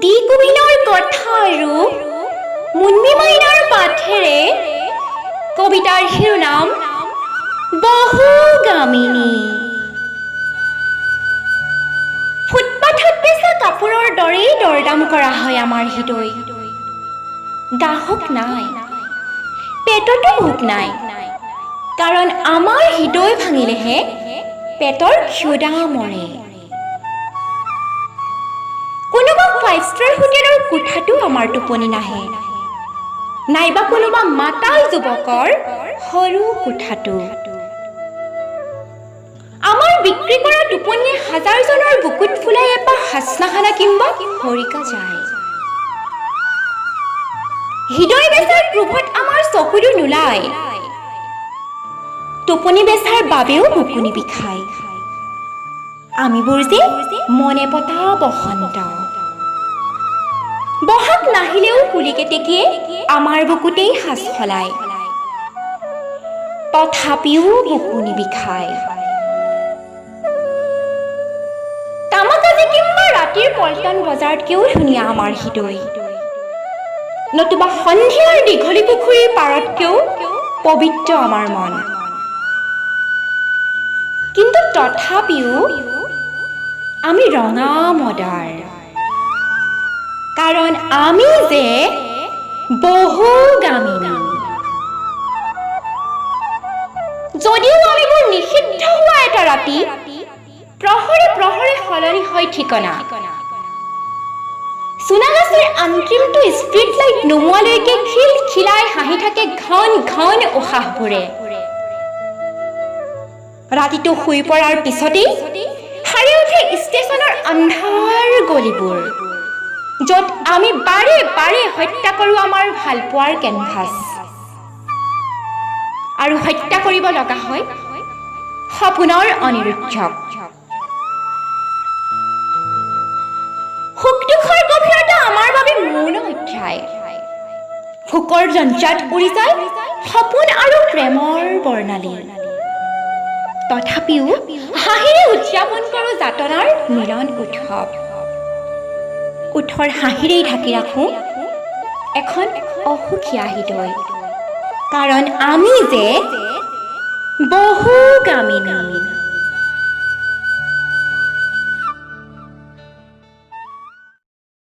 দিকুবিনৰ কথা আৰু মুন্মি মাইনাৰ পাঠেৰে কবিতাৰ শিৰোনাম বহুগামিনী। ফুটপাথত বেচা কাপোৰৰ দৰেই দৰদাম কৰা হয় আমাৰ হৃদয়। গ্ৰাহক নাই, পেটতো ভোক নাই, কাৰণ আমাৰ হৃদয় ভাঙিলেহে পেটৰ ক্ষুধা মৰে। কোনোবা 5 ষ্টাৰ হোটেলৰ কোঠাটো আমাৰ টোপনি নাহে, নাইবা কোনোবা মাতাল যুৱকৰ সৰু কোঠাটো। আমাৰ বিক্ৰী কৰা টোপনিয়ে হাজাৰজনৰ বুকুত ফুলাই এপাহ হাচনাহানা কিম্বা হৰিকা যায়। হৃদয় বেচাৰ ক্ৰোভত আমাৰ চকুটো নোলায়, টোপনি বেচাৰ বাবেও বুকু নিবিষায়। আমিবোৰ যে মনে পতা বসন্ত, বহাগ নাহিলেও কুলিকেতেকীয়ে আমাৰ বুকুতেই সাজ সলায়, তথাপিও বুকু নিবিষায়। তামাকাজি কিম্বা ৰাতিৰ পল্টন বজাৰতকৈও ধুনীয়া আমাৰ হৃদয়, নতুবা সন্ধিয়াৰ দীঘলী পুখুৰীৰ পাৰতকৈও পবিত্ৰ আমাৰ মন। কিন্তু তথাপিও আমি ৰঙা মদাৰ, কাৰণ আমি যে বহুগামিনী। যদিও আমিবোৰ নিষিদ্ধ হোৱা এটা ৰাতি, প্ৰহৰে প্ৰহৰে সলনি হয় ঠিকনা। সোণাগাছিৰ আন্তিমটো ষ্ট্ৰীট লাইট নোমোৱালৈকে খিলখিলাই হাঁহি থাকে ঘন ঘন উশাহবোৰে। ৰাতিটো শুই পৰাৰ পিছতেই সাৰি উঠে ষ্টেচনৰ আন্ধাৰ গলিবোৰ, য'ত আমি বাৰে বাৰে হত্যা কৰোঁ আমাৰ ভালপোৱাৰ কেনভাছ, আৰু হত্যা কৰিব লগা হয় সপোনৰ অনিৰুদ্ধক। সুখ দুখৰ গভীৰতা আমাৰ বাবে মৌন অধ্যায়, ভোকৰ যন্ত্ৰত উৰি যায় সপোন আৰু প্ৰেমৰ বৰ্ণালী। তথাপিও হাঁহিৰে উদযাপন কৰোঁ যাতনাৰ মিলন উৎসৱ। ওঠৰ হাঁহিৰেই ঢাকি ৰাখোঁ এখন অসুখীয়া হৃদয়, কাৰণ আমি যে বহুগামিনী।